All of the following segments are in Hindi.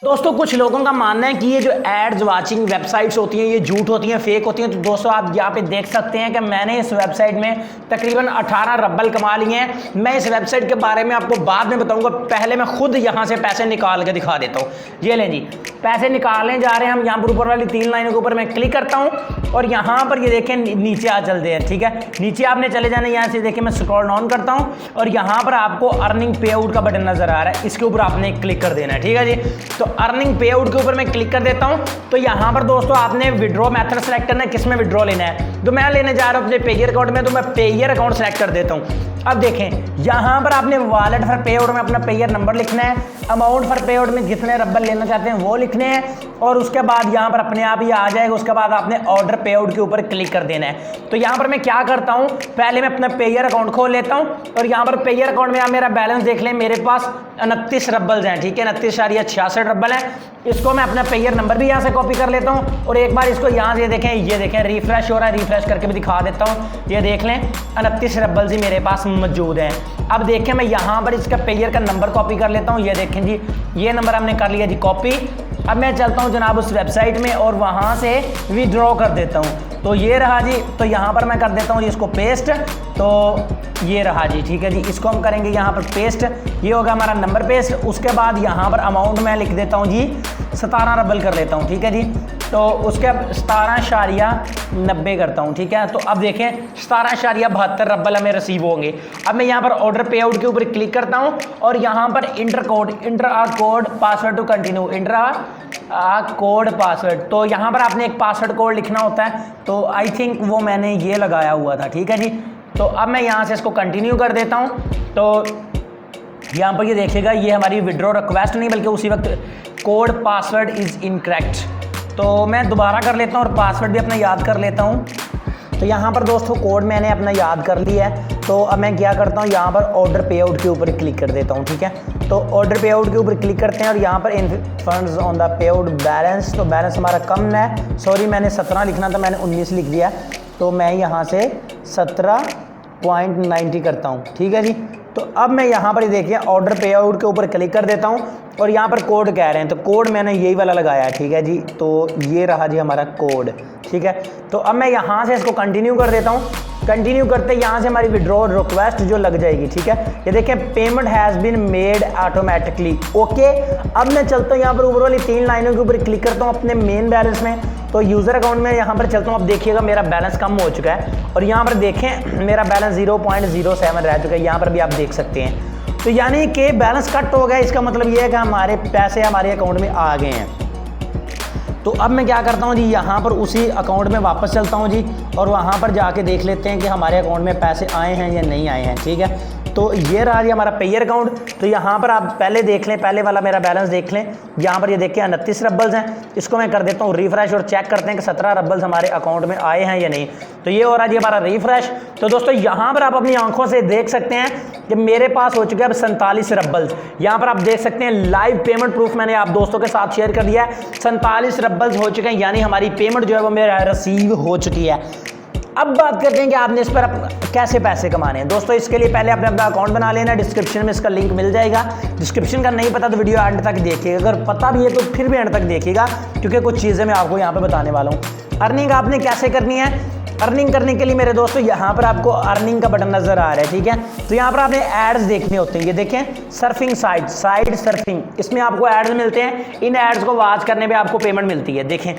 दोस्तों कुछ लोगों का मानना है कि ये जो एड्स वाचिंग वेबसाइट्स होती हैं ये झूठ होती हैं, फेक होती हैं। तो दोस्तों आप यहाँ पे देख सकते हैं कि मैंने इस वेबसाइट में तकरीबन 18 रब्बल कमा लिए हैं। मैं इस वेबसाइट के बारे में आपको बाद में बताऊंगा, पहले मैं खुद यहाँ से पैसे निकाल के दिखा देता हूँ। ये लें जी, पैसे निकालने जा रहे हैं हम। यहाँ पर ऊपर वाली 3 लाइनों के ऊपर मैं क्लिक करता हूँ और यहाँ पर ये देखें नीचे आ चलते हैं। ठीक है, नीचे आपने चले जाना, यहाँ से देखिए मैं स्क्रॉल डाउन करता हूँ और यहाँ पर आपको अर्निंग पे आउट का बटन नजर आ रहा है, इसके ऊपर आपने क्लिक कर देना है। ठीक है जी, तो अर्निंग पे आउट के ऊपर मैं क्लिक कर देता हूं। तो यहां पर दोस्तों आपने विड्रॉ मेथड सेलेक्ट करना है, किस में विड्रॉ लेना है। तो मैं लेने जा रहा हूं अपने पेयर अकाउंट में, तो मैं पेयर अकाउंट सेलेक्ट कर देता हूं। अब देखें यहां पर आपने वॉलेट फॉर पे आउट में अपना पेयर नंबर लिखना है, अमाउंट फॉर पे आउट में जितने रब्बल लेना चाहते हैं वो लिखने हैं और उसके बाद यहां पर अपने आप ही आ जाएगा। उसके बाद आपने ऑर्डर पे आउट के ऊपर क्लिक कर देना है। तो यहां पर मैं क्या करता हूं, पहले मैं अपना पेयर अकाउंट खोल लेता हूं और यहां पर पेयर अकाउंट में आप मेरा बैलेंस देख लें, मेरे पास 29 रब्बल्स हैं। ठीक है, 29.66 रब्बल है। इसको मैं अपना पेयर नंबर भी यहाँ से कॉपी कर लेता हूँ और एक बार इसको यहाँ से देखें, ये देखें रिफ्रेश हो रहा है, रिफ्रेश करके भी दिखा देता हूँ। ये देख लें 29 रब्बल्स ही मेरे पास मौजूद हैं। अब देखें मैं यहाँ पर इसका पेयर का नंबर कॉपी कर लेता हूँ। ये देखें जी, ये नंबर हमने कर लिया जी कॉपी। अब मैं चलता हूँ जनाब उस वेबसाइट में और वहाँ से विड्रॉ कर देता हूँ। तो ये रहा जी, तो यहाँ पर मैं कर देता हूँ जी इसको पेस्ट। तो ये रहा जी, ठीक है जी, इसको हम करेंगे यहाँ पर पेस्ट। ये होगा हमारा नंबर पेस्ट। उसके बाद यहाँ पर अमाउंट मैं लिख देता हूँ जी 17 रब्बल कर लेता हूँ। ठीक है जी, तो उसके 17.90 करता हूँ। ठीक है, तो अब देखें 17.72 रब्बल हमें रिसीव होंगे। अब मैं यहाँ पर ऑर्डर पे आउट के ऊपर क्लिक करता हूँ और यहाँ पर enter code password to continue, code password. तो यहाँ पर आपने एक पासवर्ड कोड लिखना होता है, तो आई थिंक वो मैंने ये लगाया हुआ था। ठीक है जी, तो अब मैं यहाँ से इसको कंटिन्यू कर देता हूँ। तो यहाँ पर ये देखिएगा, ये हमारी विड्रॉ रिक्वेस्ट नहीं बल्कि उसी वक्त कोड पासवर्ड इज़ इनकरेक्ट। तो मैं दोबारा कर लेता हूँ और पासवर्ड भी अपना याद कर लेता हूँ। तो यहाँ पर दोस्तों कोड मैंने अपना याद कर लिया है। तो अब मैं क्या करता हूँ, यहाँ पर ऑर्डर पे आउट के ऊपर क्लिक कर देता हूँ। ठीक है, तो ऑर्डर पे आउट के ऊपर क्लिक करते हैं और यहाँ पर इन funds on the payout balance, तो बैलेंस हमारा कम है। सॉरी, मैंने 17 लिखना था, मैंने 19 लिख दिया। तो मैं यहाँ से 17.90 करता हूँ। ठीक है जी, तो अब मैं यहाँ पर देखिए ऑर्डर पे आउट के ऊपर क्लिक कर देता हूँ और यहाँ पर कोड कह रहे हैं, तो कोड मैंने यही वाला लगाया है। ठीक है जी, तो ये रहा जी हमारा कोड। ठीक है, तो अब मैं यहाँ से इसको कंटिन्यू कर देता हूँ। कंटिन्यू करते यहाँ से हमारी विड्रॉ रिक्वेस्ट जो लग जाएगी। ठीक है, ये देखें payment has been made automatically. Okay, अब मैं चलता हूँ यहाँ पर ऊपर वाली 3 लाइनों के ऊपर क्लिक करता हूँ अपने मेन बैलेंस में। तो यूज़र अकाउंट में यहाँ पर चलता हूँ। अब देखिएगा मेरा बैलेंस कम हो चुका है और यहाँ पर देखें मेरा बैलेंस 0.07 रह चुका है, यहाँ पर भी आप देख सकते हैं। तो यानी कि बैलेंस कट हो गया, इसका मतलब ये है कि हमारे पैसे हमारे अकाउंट में आ गए हैं। तो अब मैं क्या करता हूँ जी, यहाँ पर उसी अकाउंट में वापस चलता हूँ जी और वहाँ पर जाके देख लेते हैं कि हमारे अकाउंट में पैसे आए हैं या नहीं आए हैं। ठीक है, तो ये रहा जी हमारा पेयर अकाउंट। तो यहाँ पर आप पहले देख लें, पहले वाला मेरा बैलेंस देख लें। यहाँ पर ये देखिए 29 रब्बल्स हैं। इसको मैं कर देता हूँ रिफ्रेश और चेक करते हैं कि 17 रब्बल्स हमारे अकाउंट में आए हैं या नहीं। तो ये हो रहा जी हमारा रिफ्रेश। तो दोस्तों यहाँ पर आप अपनी आंखों से देख सकते हैं कि मेरे पास हो चुके हैं अब 47 रब्बल्स। यहाँ पर आप देख सकते हैं लाइव पेमेंट प्रूफ मैंने आप दोस्तों के साथ शेयर कर दिया है। 47 रब्बल्स हो चुके हैं, यानी हमारी पेमेंट जो है वो मेरा रिसीव हो चुकी है। अब बात करते हैं कि आपने इस पर कैसे पैसे कमाने हैं। दोस्तों इसके लिए पहले आपने अपना अकाउंट बना लेना, डिस्क्रिप्शन में इसका लिंक मिल जाएगा। डिस्क्रिप्शन का नहीं पता तो वीडियो एंड तक देखिएगा, अगर पता भी है तो फिर भी एंड तक देखिएगा क्योंकि कुछ चीज़ें मैं आपको यहाँ पे बताने वाला हूँ। अर्निंग आपने कैसे करनी है, अर्निंग करने के लिए मेरे दोस्तों यहाँ पर आपको अर्निंग का बटन नजर आ रहा है। ठीक है, तो यहाँ पर आपने एड्स देखने होते हैं। ये देखें सर्फिंग साइट सर्फिंग, इसमें आपको एड्स मिलते हैं। इन एड्स को वॉच करने पे आपको पेमेंट मिलती है। देखें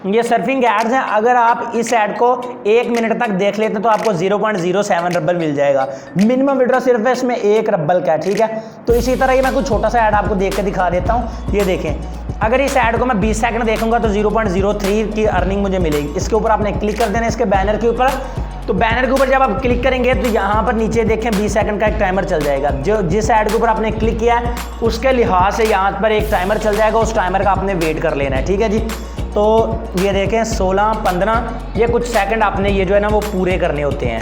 ये सर्फिंग एड्स हैं, अगर आप इस ऐड को 1 मिनट तक देख लेते हैं तो आपको 0.07 रब्बल मिल जाएगा। मिनिमम विड्रॉ सिर्फ है इसमें 1 रब्बल का है। ठीक है, तो इसी तरह ही मैं कुछ छोटा सा ऐड आपको देख के दिखा देता हूँ। ये देखें, अगर इस ऐड को मैं 20 सेकंड देखूंगा तो 0.03 की अर्निंग मुझे मिलेगी। इसके ऊपर आपने क्लिक कर देना है, इसके बैनर के ऊपर। तो बैनर के ऊपर जब आप क्लिक करेंगे तो यहाँ पर नीचे देखें 20 सेकंड का एक टाइमर चल जाएगा। जो जिस ऐड के ऊपर आपने क्लिक किया है उसके लिहाज से यहाँ पर एक टाइमर चल जाएगा, उस टाइमर का आपने वेट कर लेना है। ठीक है जी, तो ये देखें 16, 15 ये कुछ सेकंड आपने ये जो है ना वो पूरे करने होते हैं।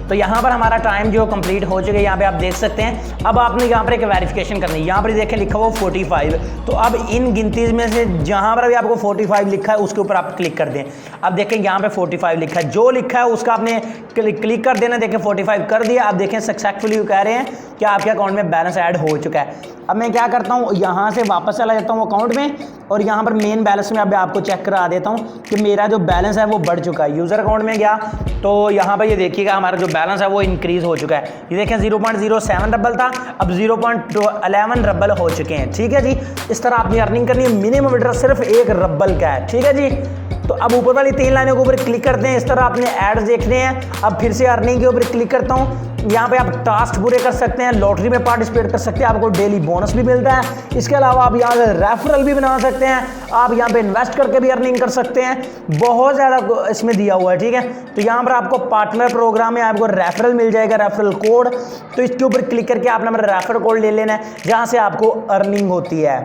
तो यहाँ पर हमारा टाइम जो कंप्लीट हो चुका है, यहाँ पे आप देख सकते हैं। अब आपने यहाँ पर एक वेरिफिकेशन करनी है, यहाँ पर देखें लिखा हुआ 45। तो अब इन गिनतीज में से जहाँ पर भी आपको 45 लिखा है उसके ऊपर आप क्लिक कर दें। अब देखें यहाँ पे 45 लिखा है, जो लिखा है उसका आपने क्लिक कर देना। देखें 45 कर दिया। अब देखें सक्सेसफुली कह रहे हैं कि आपके अकाउंट में बैलेंस ऐड हो चुका है। अब मैं क्या करता हूँ, यहाँ से वापस चला जाता हूँ अकाउंट में और यहाँ पर मेन बैलेंस में अब आपको चेक करा देता हूँ कि मेरा जो बैलेंस है वो बढ़ चुका है। यूज़र अकाउंट में गया तो यहाँ पर ये देखिएगा हमारा जो बैलेंस है वो इंक्रीज़ हो चुका है। ये देखें 0.07 रबल था, अब 0.11 रबल हो चुके हैं। ठीक है जी, इस तरह आपने अर्निंग करनी है। मिनिमम विड्रॉ सिर्फ 1 रबल का है। ठीक है जी, तो अब ऊपर वाली 3 लाइनों के ऊपर क्लिक करते हैं। इस तरह आपने एड्स देखने हैं। अब फिर से अर्निंग के ऊपर क्लिक करता हूँ। यहाँ पे आप टास्क पूरे कर सकते हैं, लॉटरी में पार्टिसिपेट कर सकते हैं, आपको डेली बोनस भी मिलता है। इसके अलावा आप यहाँ से रेफरल भी बना सकते हैं, आप यहाँ पे इन्वेस्ट करके भी अर्निंग कर सकते हैं। बहुत ज़्यादा इसमें दिया हुआ है। ठीक है, तो यहाँ पर आपको पार्टनर प्रोग्राम में आपको रेफरल मिल जाएगा, रेफरल कोड। तो इसके ऊपर क्लिक करके आपने मेरा रेफरल कोड ले लेना है, जहाँ से आपको अर्निंग होती है।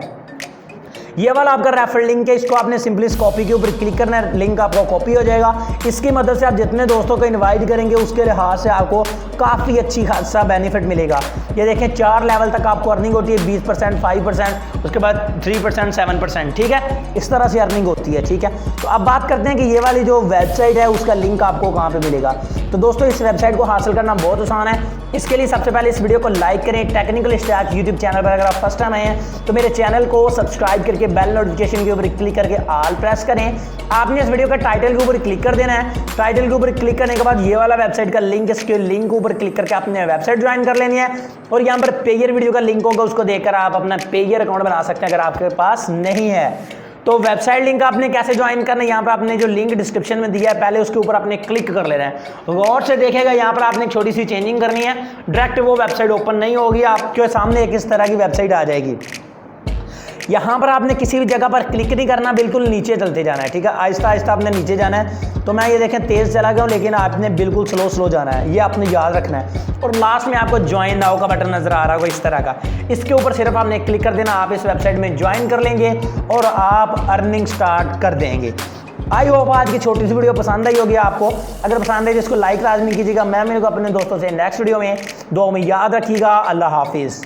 ये वाला आपका रेफरल लिंक है, इसको आपने सिंपली इस कॉपी के ऊपर क्लिक करना है, लिंक आपका कॉपी हो जाएगा। इसकी मदद से आप जितने दोस्तों को इनवाइट करेंगे उसके लिहाज से आपको काफ़ी अच्छी खासा बेनिफिट मिलेगा। ये देखें 4 लेवल तक आपको अर्निंग होती है, 20%, 5%, उसके बाद 3%, 7%। ठीक है, इस तरह से अर्निंग होती है। ठीक है, तो अब बात करते हैं कि ये वाली जो वेबसाइट है उसका लिंक आपको कहाँ पर मिलेगा। तो दोस्तों इस वेबसाइट को हासिल करना बहुत आसान है। इसके लिए सबसे पहले इस वीडियो को लाइक करें। टेक्निकल स्टैक यूट्यूब चैनल पर अगर आप फर्स्ट टाइम आए हैं तो मेरे चैनल को सब्सक्राइब करके बेल नोटिफिकेशन के ऊपर क्लिक करके ऑल प्रेस करें। आपने इस वीडियो का टाइटल के ऊपर क्लिक कर देना है। टाइटल के ऊपर क्लिक करने के बाद ये वाला वेबसाइट का लिंक, इसके लिंक के ऊपर क्लिक करके आपने वेबसाइट ज्वाइन कर लेनी है। और यहाँ पर पेयर वीडियो का लिंक होगा, उसको देखकर आप अपना पेयर अकाउंट बना सकते हैं अगर आपके पास नहीं है। तो वेबसाइट लिंक आपने कैसे ज्वाइन करना है, यहाँ पर आपने जो लिंक डिस्क्रिप्शन में दिया है पहले उसके ऊपर आपने क्लिक कर लेना है। गौर से देखेगा, यहाँ पर आपने एक छोटी सी चेंजिंग करनी है। डायरेक्ट वो वेबसाइट ओपन नहीं होगी, आपके सामने एक इस तरह की वेबसाइट आ जाएगी। यहाँ पर आपने किसी भी जगह पर क्लिक नहीं करना, बिल्कुल नीचे चलते जाना है। ठीक है, आहिस्ता आहिस्ता आपने नीचे जाना है। तो मैं ये देखें तेज़ चला गया हूँ, लेकिन आपने बिल्कुल स्लो जाना है, ये आपने याद रखना है। और लास्ट में आपको ज्वाइन नाउ का बटन नजर आ रहा होगा इस तरह का, इसके ऊपर सिर्फ आपने क्लिक कर देना, आप इस वेबसाइट में ज्वाइन कर लेंगे और आप अर्निंग स्टार्ट कर देंगे। आई होप आज की छोटी सी वीडियो पसंद आई होगी आपको। अगर पसंद आई तो इसको लाइक लाजमी कीजिएगा। मैं मेरे को अपने दोस्तों से नेक्स्ट वीडियो में दुआ में याद रखिएगा। अल्लाह हाफिज़।